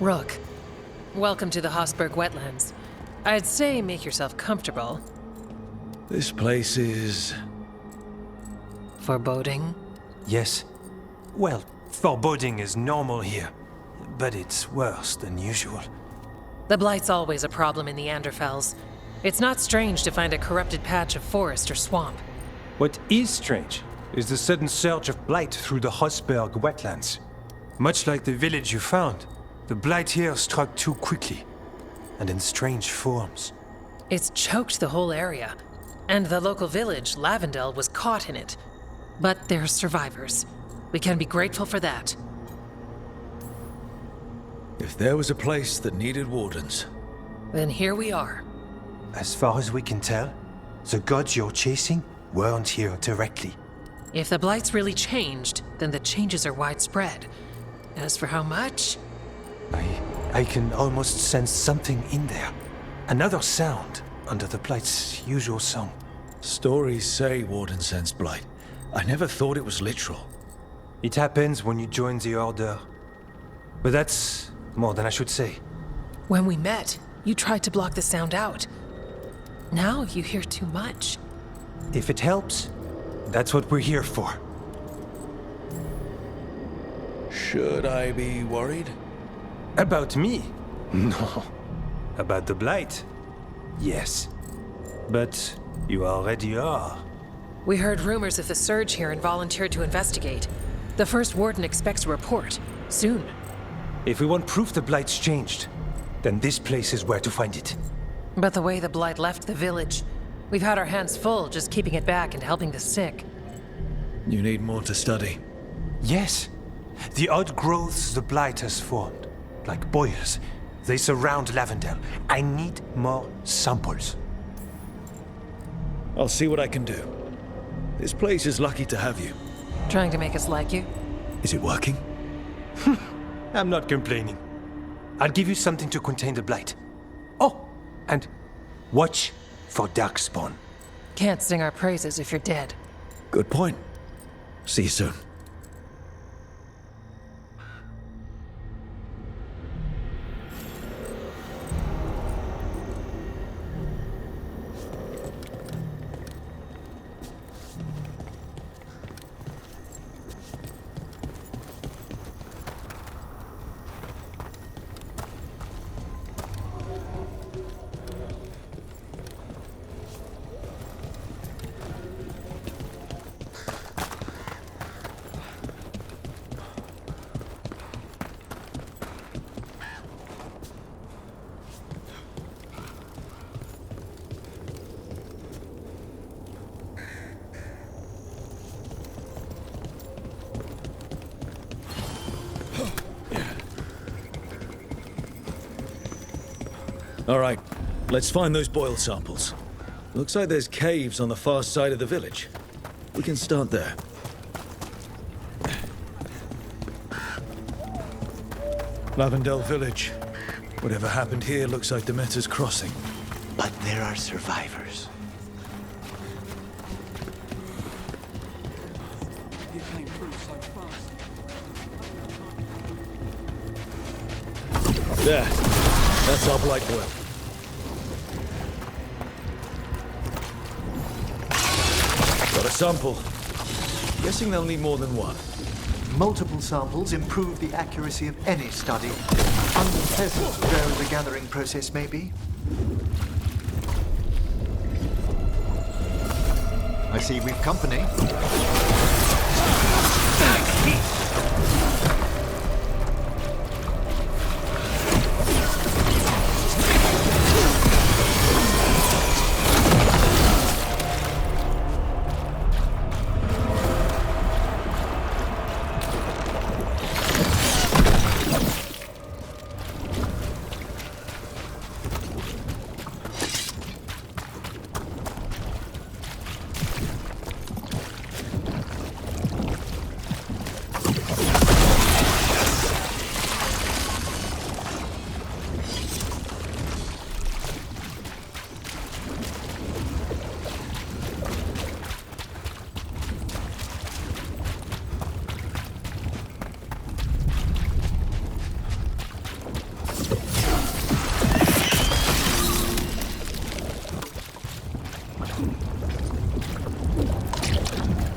Rook, welcome to the Hosberg wetlands. I'd say make yourself comfortable. This place is... Foreboding? Yes. Well, foreboding is normal here, but it's worse than usual. The Blight's always a problem in the Anderfels. It's not strange to find a corrupted patch of forest or swamp. What is strange is the sudden surge of blight through the Hosberg wetlands. Much like the village you found, the blight here struck too quickly, and in strange forms. It's choked the whole area, and the local village, Lavendel, was caught in it. But they're survivors. We can be grateful for that. If there was a place that needed wardens... Then here we are. As far as we can tell, the gods you're chasing weren't here directly. If the Blight's really changed, then the changes are widespread. As for how much... I can almost sense something in there. Another sound under the Blight's usual song. Stories say wardens sense blight. I never thought it was literal. It happens when you join the Order. But that's more than I should say. When we met, you tried to block the sound out. Now you hear too much. If it helps, that's what we're here for. Should I be worried? About me? No. About the Blight? Yes. But you already are. We heard rumors of the surge here and volunteered to investigate. The first warden expects a report. Soon. If we want proof the Blight's changed, then this place is where to find it. But the way the Blight left the village, we've had our hands full just keeping it back and helping the sick. You need more to study. Yes. The odd growths the Blight has formed, like boils, they surround Lavendel. I need more samples. I'll see what I can do. This place is lucky to have you. Trying to make us like you? Is it working? I'm not complaining. I'll give you something to contain the Blight. Oh, and watch for Darkspawn. Can't sing our praises if you're dead. Good point. See you soon. All right, let's find those boil samples. Looks like there's caves on the far side of the village. We can start there. Lavendel Village. Whatever happened here looks like Demeter's Crossing. But there are survivors. There. That's our blight boil. Got a sample. Guessing they'll need more than one. Multiple samples improve the accuracy of any study, unpleasant though the gathering process may be. I see we've company.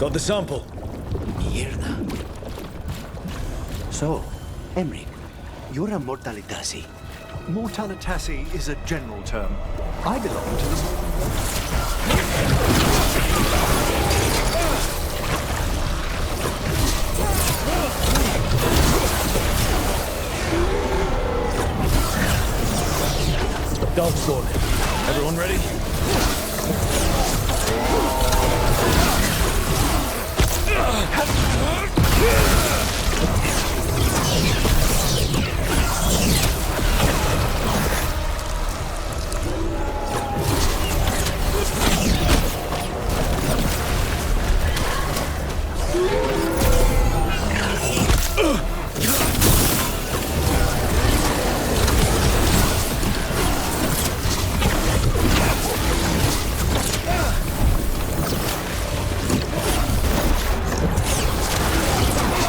Got the sample. Mierda. So, Emmerich, you're a mortalitasi. Mortalitasi is a general term. I belong to the... Dog squad. Everyone ready?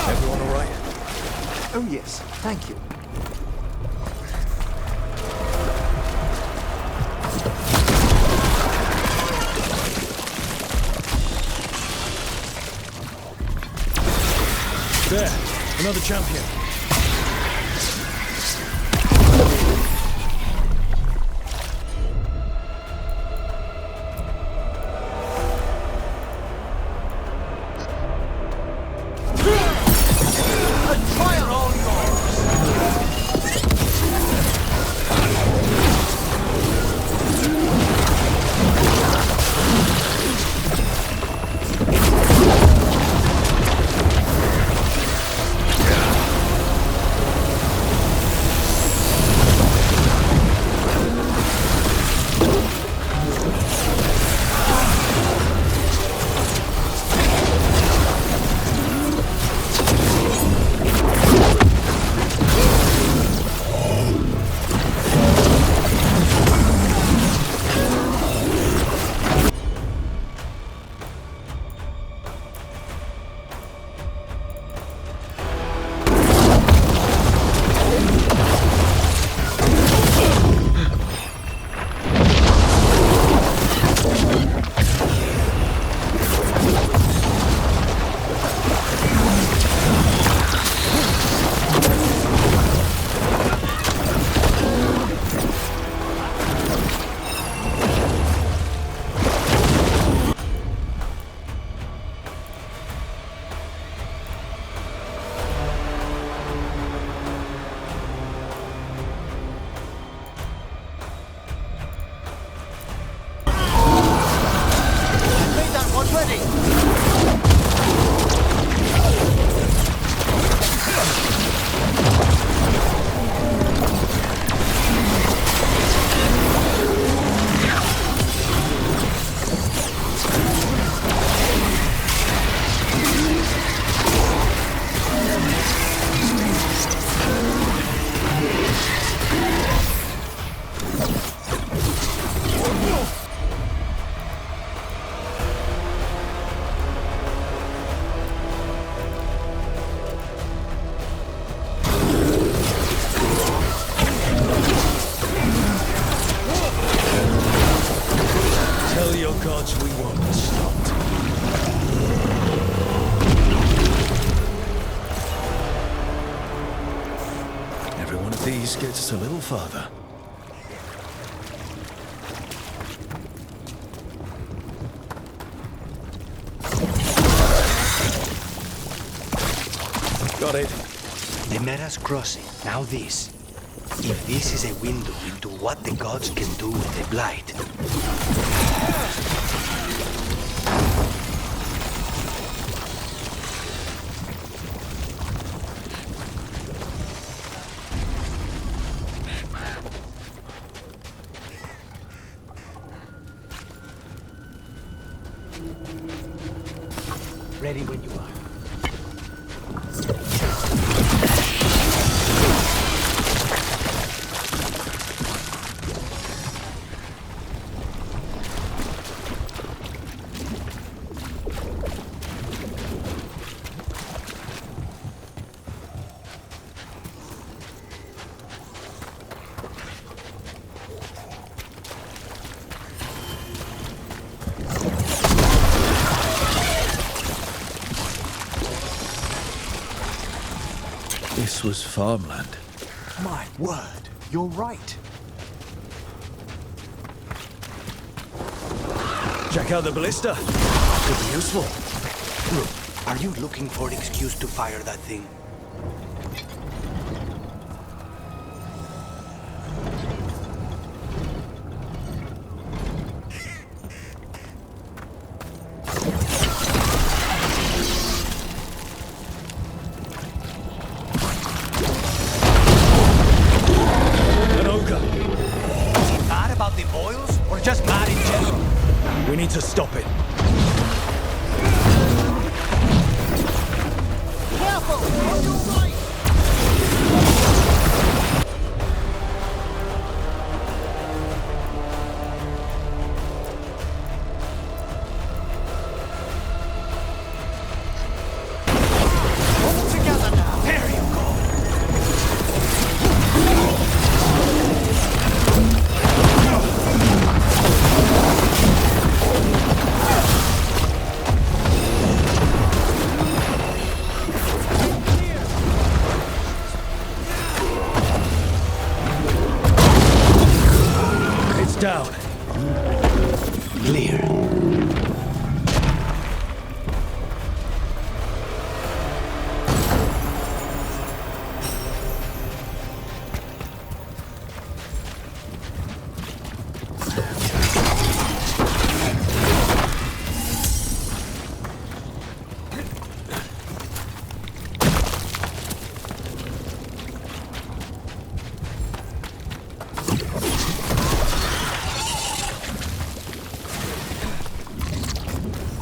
Everyone all right? Oh yes, thank you. There, another champion. Tell your gods we won't stop. Every one of these gets us a little farther. Got it. The Meras crossing. Now this. If this is a window into what the gods can do with the Blight. Ready when you are. This was farmland. My word, you're right. Check out the ballista. Could be useful. Look, are you looking for an excuse to fire that thing? An ogre. Is he mad about the oils, or just mad in general? We need to stop it. Careful! On your right! All together now! There you go! It's down. Clear.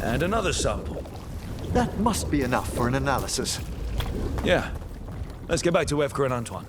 And another sample. That must be enough for an analysis. Yeah. Let's get back to Evka and Antoine.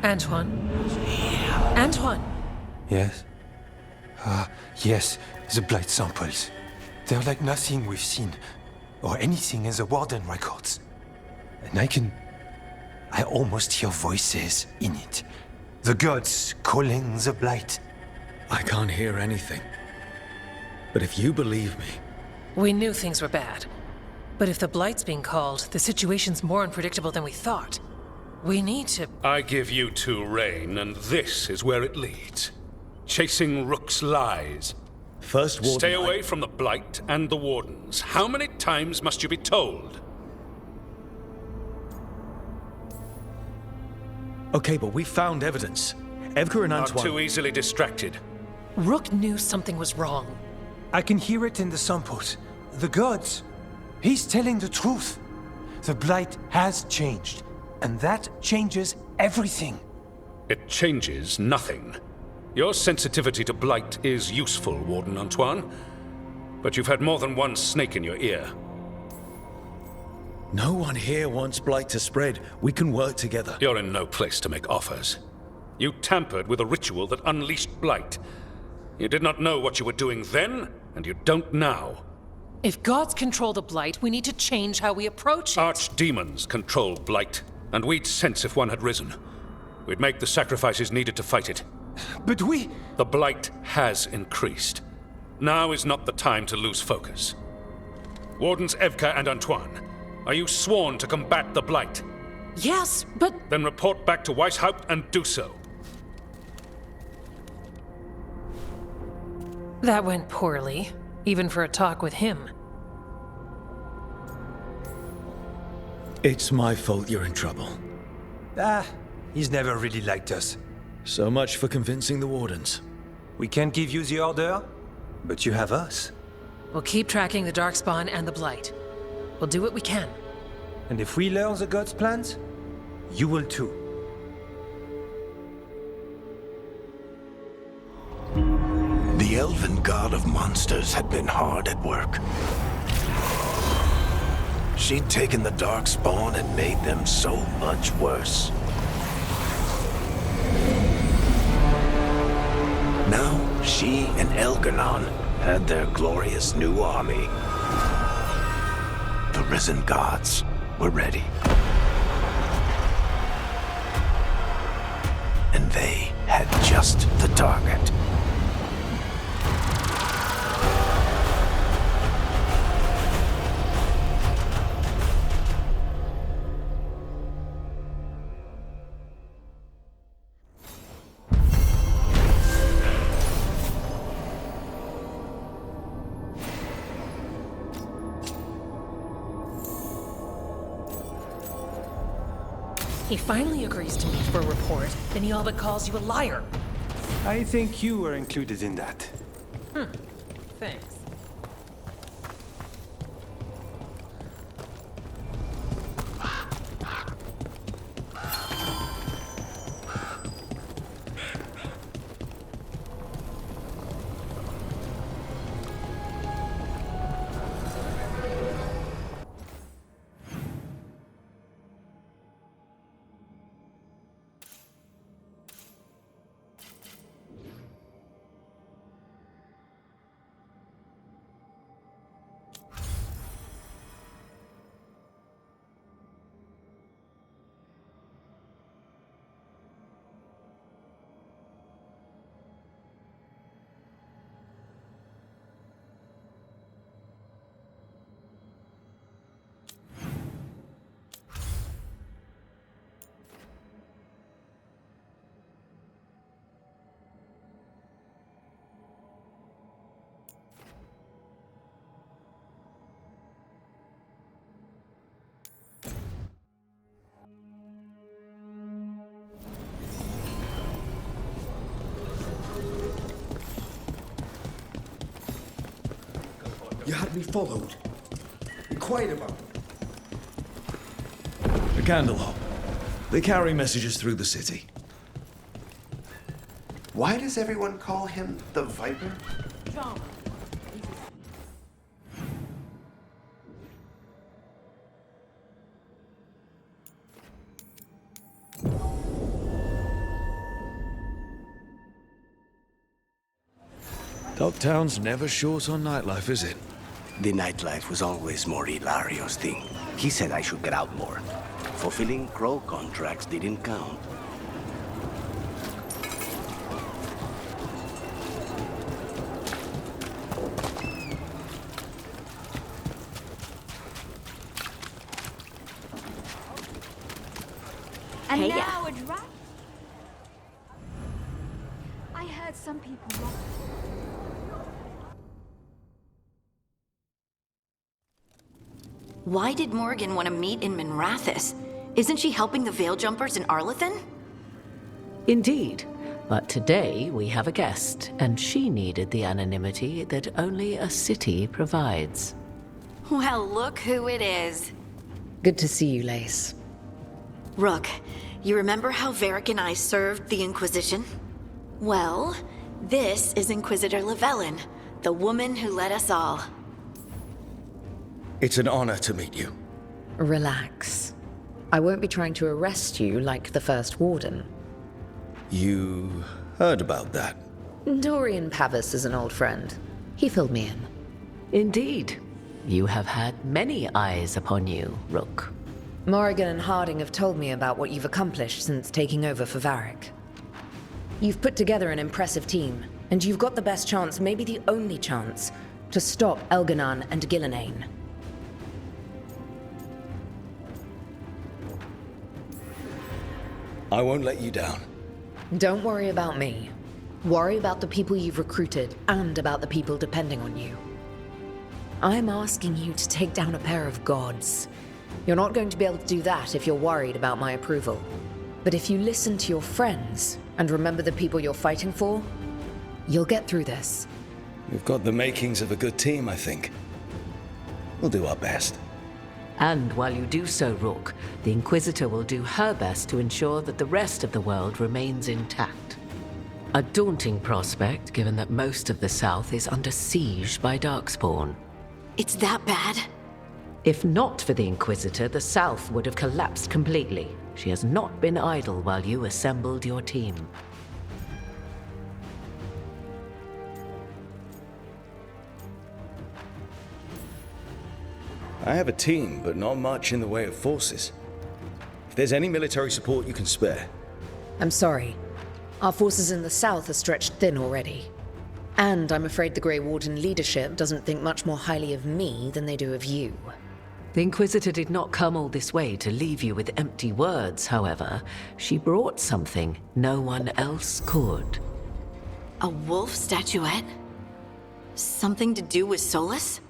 Antoine? Antoine! Yes? Yes, the blight samples. They're like nothing we've seen, or anything in the Warden records. And I almost hear voices in it. The gods calling the blight. I can't hear anything. But if you believe me, We knew things were bad. But if the Blight's being called, the situation's more unpredictable than we thought. We need to... I give you two reign, and this is where it leads. Chasing Rook's lies. first Warden... Stay away from the Blight and the Wardens. How many times must you be told? Okay, but we found evidence. Evka and Not Antoine... too easily distracted. Rook knew something was wrong. I can hear it in the samples. The gods. He's telling the truth. The blight has changed, and that changes everything. It changes nothing. Your sensitivity to Blight is useful, Warden Antoine. But you've had more than one snake in your ear. No one here wants Blight to spread. We can work together. You're in no place to make offers. You tampered with a ritual that unleashed Blight. You did not know what you were doing then, and you don't now. If gods control the Blight, we need to change how we approach it. Archdemons control Blight, and we'd sense if one had risen. We'd make the sacrifices needed to fight it. But we... The Blight has increased. Now is not the time to lose focus. Wardens Evka and Antoine, are you sworn to combat the Blight? Yes, but... Then report back to Weishaupt and do so. That went poorly, even for a talk with him. It's my fault you're in trouble. Ah, he's never really liked us. So much for convincing the Wardens. We can't give you the order, but you have us. We'll keep tracking the Darkspawn and the Blight. We'll do what we can. And if we learn the gods' plans, you will too. The elven god of monsters had been hard at work. She'd taken the Darkspawn and made them so much worse. Now, she and Elganon had their glorious new army. The risen gods were ready. And they had just the target. He finally agrees to meet for a report, then he all but calls you a liar. I think you were included in that. Thanks. You had me followed. Be quiet about it. The Candlehop. They carry messages through the city. Why does everyone call him the Viper? Dogtown's never short on nightlife, is it? The nightlife was always more Hilario's thing. He said I should get out more. Fulfilling crow contracts didn't count. And now a drop. I heard some people. Why did Morgan want to meet in Minrathous? Isn't she helping the Veil Jumpers in Arlathan? Indeed. But today we have a guest, and she needed the anonymity that only a city provides. Well, look who it is. Good to see you, Lace. Rook, you remember how Varric and I served the Inquisition? Well, this is Inquisitor Llewellyn, the woman who led us all. It's an honor to meet you. Relax. I won't be trying to arrest you like the First Warden. You heard about that? Dorian Pavis is an old friend. He filled me in. Indeed. You have had many eyes upon you, Rook. Morrigan and Harding have told me about what you've accomplished since taking over for Varric. You've put together an impressive team, and you've got the best chance, maybe the only chance, to stop Elganon and Gillenane. I won't let you down. Don't worry about me. Worry about the people you've recruited, and about the people depending on you. I'm asking you to take down a pair of gods. You're not going to be able to do that if you're worried about my approval. But if you listen to your friends and remember the people you're fighting for, you'll get through this. We've got the makings of a good team, I think. We'll do our best. And while you do so, Rook, the Inquisitor will do her best to ensure that the rest of the world remains intact. A daunting prospect, given that most of the South is under siege by Darkspawn. It's that bad? If not for the Inquisitor, the South would have collapsed completely. She has not been idle while you assembled your team. I have a team, but not much in the way of forces. If there's any military support you can spare. I'm sorry. Our forces in the south are stretched thin already. And I'm afraid the Grey Warden leadership doesn't think much more highly of me than they do of you. The Inquisitor did not come all this way to leave you with empty words, however. She brought something no one else could. A wolf statuette? Something to do with Solus?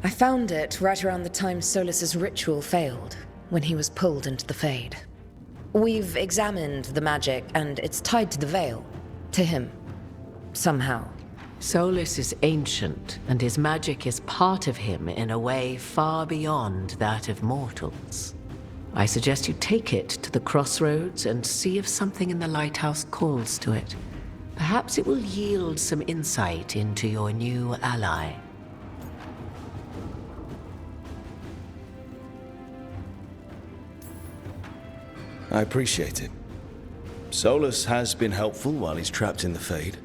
I found it right around the time Solus's ritual failed, when he was pulled into the Fade. We've examined the magic, and it's tied to the Veil. To him. Somehow. Solus is ancient, and his magic is part of him in a way far beyond that of mortals. I suggest you take it to the crossroads and see if something in the lighthouse calls to it. Perhaps it will yield some insight into your new ally. I appreciate it. Solus has been helpful while he's trapped in the Fade,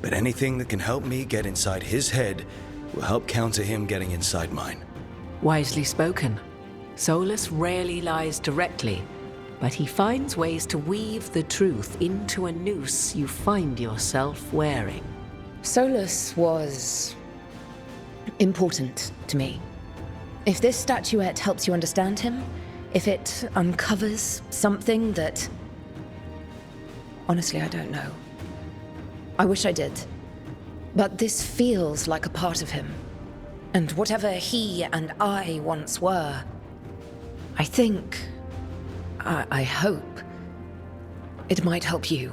but anything that can help me get inside his head will help counter him getting inside mine. Wisely spoken. Solus rarely lies directly, but he finds ways to weave the truth into a noose you find yourself wearing. Solus was important to me. If this statuette helps you understand him, if it uncovers something that... Honestly, I don't know. I wish I did. But this feels like a part of him. And whatever he and I once were, I think... I hope... it might help you.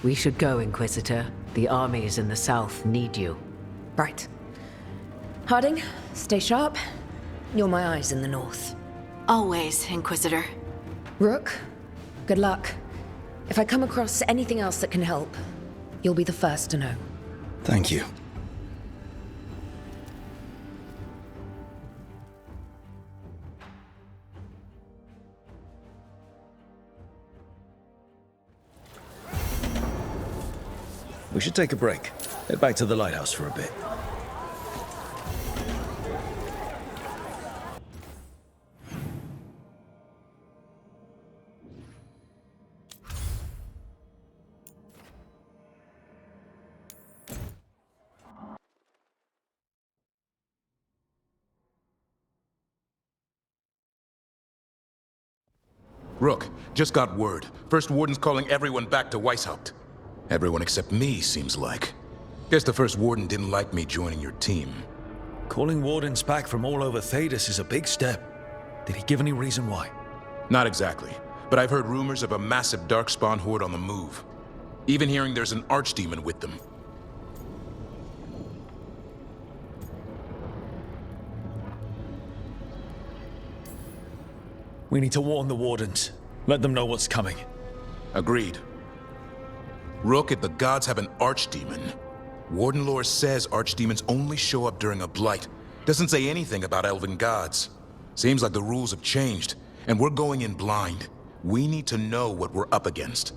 We should go, Inquisitor. The armies in the south need you. Right. Harding, stay sharp. You're my eyes in the north. Always, Inquisitor. Rook, good luck. If I come across anything else that can help, you'll be the first to know. Thank you. We should take a break. Head back to the lighthouse for a bit. Rook, just got word. First Warden's calling everyone back to Weishaupt. Everyone except me, seems like. Guess the First Warden didn't like me joining your team. Calling Wardens back from all over Thedas is a big step. Did he give any reason why? Not exactly, but I've heard rumors of a massive Darkspawn horde on the move. Even hearing there's an archdemon with them. We need to warn the Wardens. Let them know what's coming. Agreed. Rook, if the gods have an archdemon, Warden lore says archdemons only show up during a blight. Doesn't say anything about elven gods. Seems like the rules have changed, and we're going in blind. We need to know what we're up against.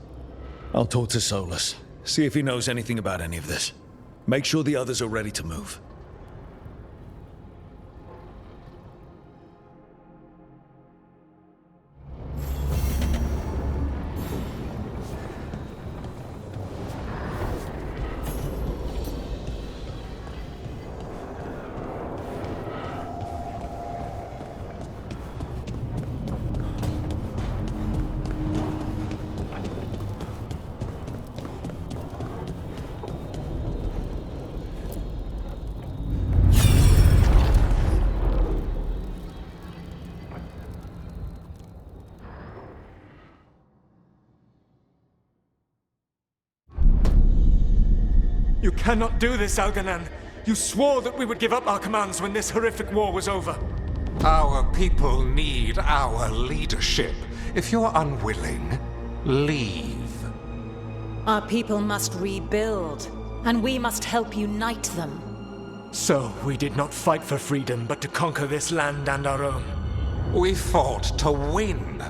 I'll talk to Solus. See if he knows anything about any of this. Make sure the others are ready to move. cannot do this, Algernon. You swore that we would give up our commands when this horrific war was over. Our people need our leadership. If you're unwilling, leave. Our people must rebuild, and we must help unite them. So, we did not fight for freedom, but to conquer this land and our own. We fought to win,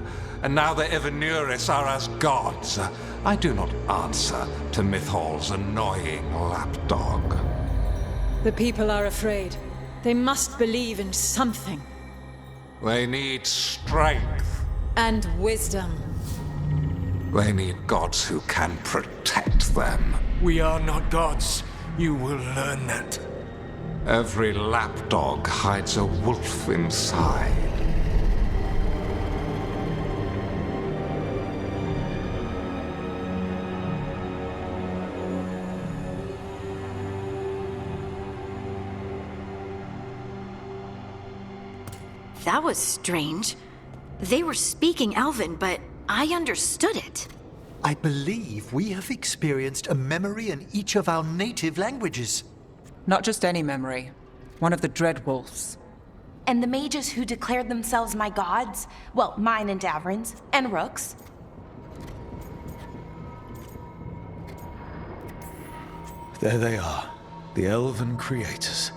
and now the Evanuris are as gods. I do not answer to Mythal's annoying lapdog. The people are afraid. They must believe in something. They need strength. And wisdom. They need gods who can protect them. We are not gods. You will learn that. Every lapdog hides a wolf inside. That was strange. They were speaking Elven, but I understood it. I believe we have experienced a memory in each of our native languages. Not just any memory. One of the Dread Wolves. And the mages who declared themselves my gods? Well, mine and Davrin's, and Rook's. There they are, the Elven creators.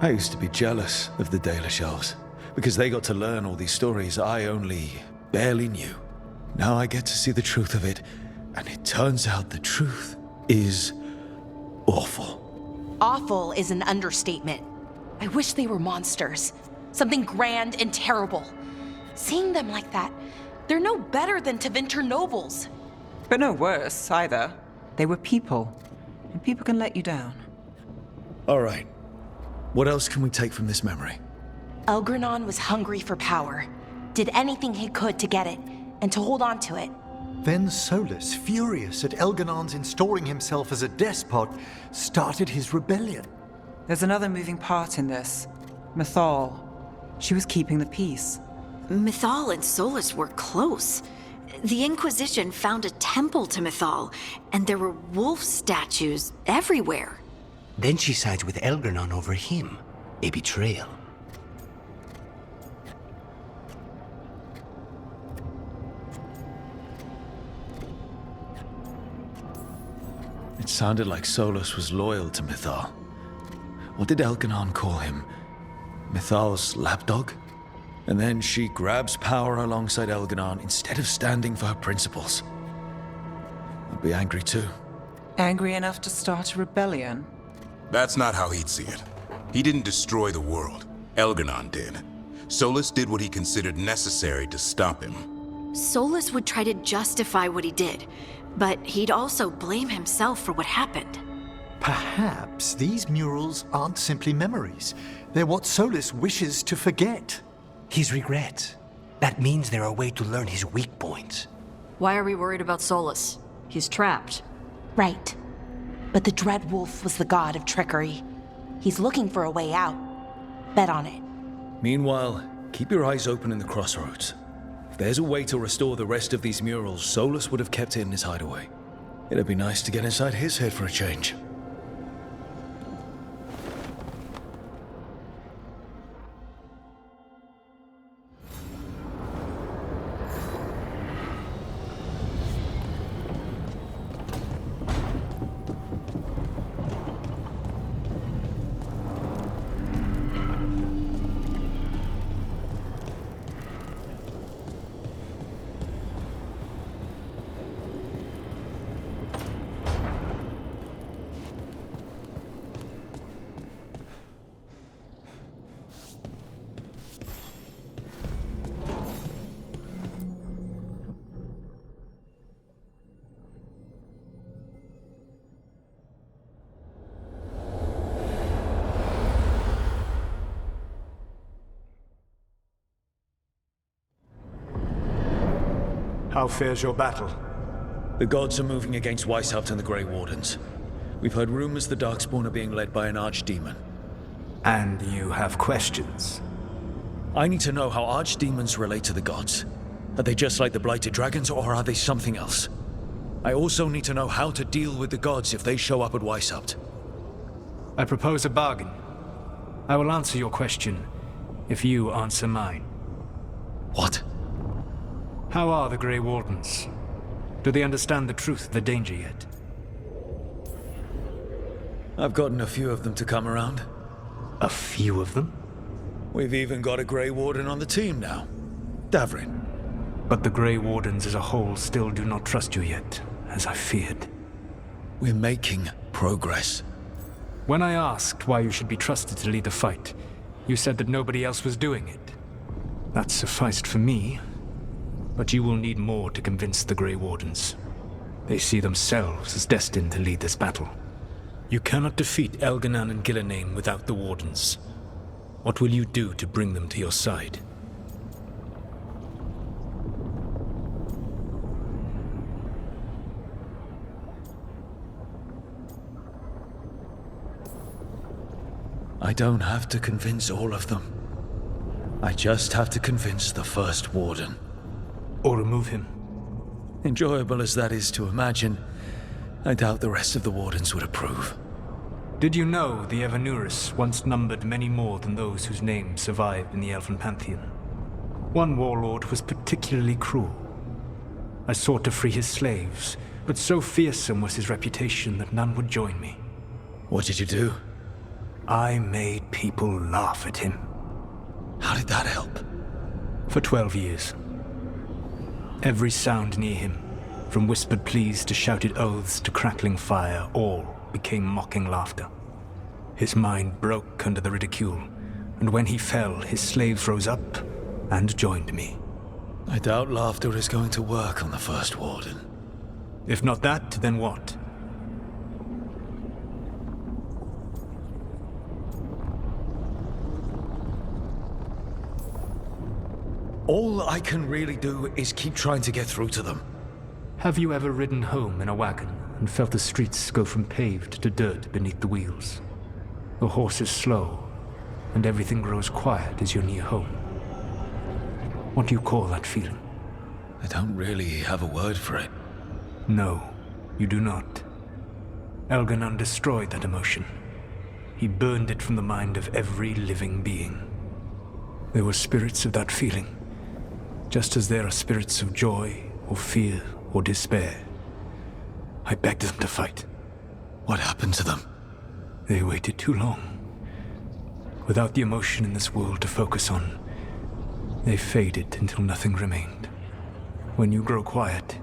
I used to be jealous of the Dalish elves, because they got to learn all these stories I only barely knew. Now I get to see the truth of it, and it turns out the truth is awful. Awful is an understatement. I wish they were monsters. Something grand and terrible. Seeing them like that, they're no better than Tevinter nobles. But no worse, either. They were people. And people can let you down. All right. What else can we take from this memory? Elgranon was hungry for power. Did anything he could to get it, and to hold on to it. Then Solus, furious at Elganon's installing himself as a despot, started his rebellion. There's another moving part in this. Mythal. She was keeping the peace. Mythal and Solus were close. The Inquisition found a temple to Mythal, and there were wolf statues everywhere. Then she sides with Elgranon over him. A betrayal. It sounded like Solus was loyal to Mythal. What did Elganon call him? Mythal's lapdog? And then she grabs power alongside Elganon instead of standing for her principles. I'd be angry too. Angry enough to start a rebellion? That's not how he'd see it. He didn't destroy the world. Elganon did. Solus did what he considered necessary to stop him. Solus would try to justify what he did, but he'd also blame himself for what happened. Perhaps these murals aren't simply memories. They're what Solus wishes to forget. His regrets. That means they're a way to learn his weak points. Why are we worried about Solus? He's trapped. Right. But the Dread Wolf was the god of trickery. He's looking for a way out. Bet on it. Meanwhile, keep your eyes open in the crossroads. If there's a way to restore the rest of these murals, Solus would have kept it in his hideaway. It'd be nice to get inside his head for a change. How fares your battle? The gods are moving against Weishaupt and the Grey Wardens. We've heard rumors the Darkspawn are being led by an archdemon. And you have questions? I need to know how archdemons relate to the gods. Are they just like the Blighted Dragons, or are they something else? I also need to know how to deal with the gods if they show up at Weishaupt. I propose a bargain. I will answer your question if you answer mine. What? How are the Grey Wardens? Do they understand the truth of the danger yet? I've gotten a few of them to come around. A few of them? We've even got a Grey Warden on the team now. Davrin. But the Grey Wardens as a whole still do not trust you yet, as I feared. We're making progress. When I asked why you should be trusted to lead the fight, you said that nobody else was doing it. That sufficed for me, but you will need more to convince the Grey Wardens. They see themselves as destined to lead this battle. You cannot defeat Elganan and Gillenane without the Wardens. What will you do to bring them to your side? I don't have to convince all of them. I just have to convince the first Warden. Or remove him. Enjoyable as that is to imagine, I doubt the rest of the Wardens would approve. Did you know the Evanuris once numbered many more than those whose names survive in the Elven Pantheon? One warlord was particularly cruel. I sought to free his slaves, but so fearsome was his reputation that none would join me. What did you do? I made people laugh at him. How did that help? For 12 years. Every sound near him, from whispered pleas to shouted oaths to crackling fire, all became mocking laughter. His mind broke under the ridicule, and when he fell, his slaves rose up and joined me. I doubt laughter is going to work on the first Warden. If not that, then what? All I can really do is keep trying to get through to them. Have you ever ridden home in a wagon and felt the streets go from paved to dirt beneath the wheels? The horse is slow, and everything grows quiet as you're near home. What do you call that feeling? I don't really have a word for it. No, you do not. Elganan destroyed that emotion. He burned it from the mind of every living being. There were spirits of that feeling, just as there are spirits of joy, or fear, or despair. I begged them to fight. What happened to them? They waited too long. Without the emotion in this world to focus on, they faded until nothing remained. When you grow quiet,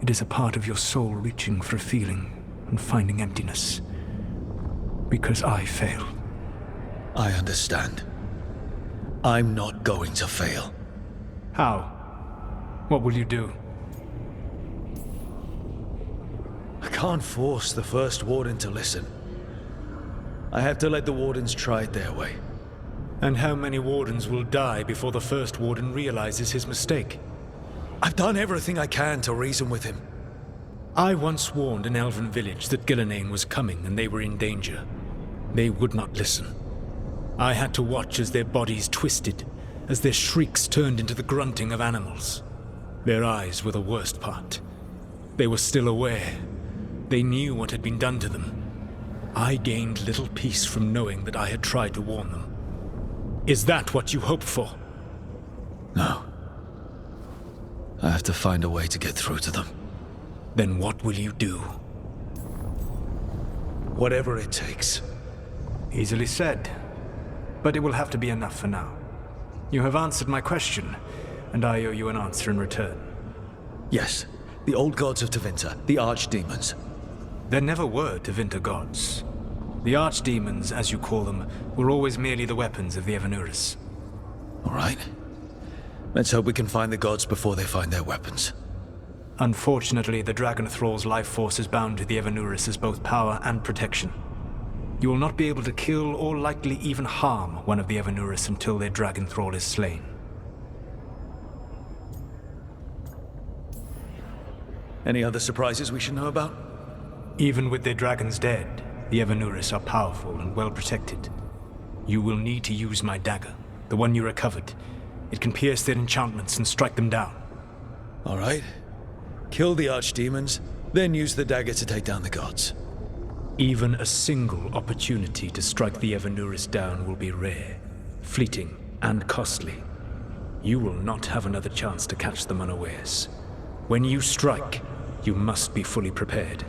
it is a part of your soul reaching for a feeling and finding emptiness. Because I failed. I understand. I'm not going to fail. How? What will you do? I can't force the first Warden to listen. I have to let the Wardens try it their way. And how many Wardens will die before the first Warden realizes his mistake? I've done everything I can to reason with him. I once warned an elven village that Gillenane was coming and they were in danger. They would not listen. I had to watch as their bodies twisted, as their shrieks turned into the grunting of animals. Their eyes were the worst part. They were still aware. They knew what had been done to them. I gained little peace from knowing that I had tried to warn them. Is that what you hoped for? No. I have to find a way to get through to them. Then what will you do? Whatever it takes. Easily said. But it will have to be enough for now. You have answered my question, and I owe you an answer in return. Yes, the old gods of Tevinter, the archdemons. There never were Tevinter gods. The archdemons, as you call them, were always merely the weapons of the Evanuris. All right. Let's hope we can find the gods before they find their weapons. Unfortunately, the Dragon Thrall's life force is bound to the Evanuris as both power and protection. You will not be able to kill or likely even harm one of the Evanuris until their Dragon Thrall is slain. Any other surprises we should know about? Even with their dragons dead, the Evanuris are powerful and well protected. You will need to use my dagger, the one you recovered. It can pierce their enchantments and strike them down. All right. Kill the archdemons, then use the dagger to take down the gods. Even a single opportunity to strike the Evanuris down will be rare, fleeting, and costly. You will not have another chance to catch them unawares. When you strike, you must be fully prepared.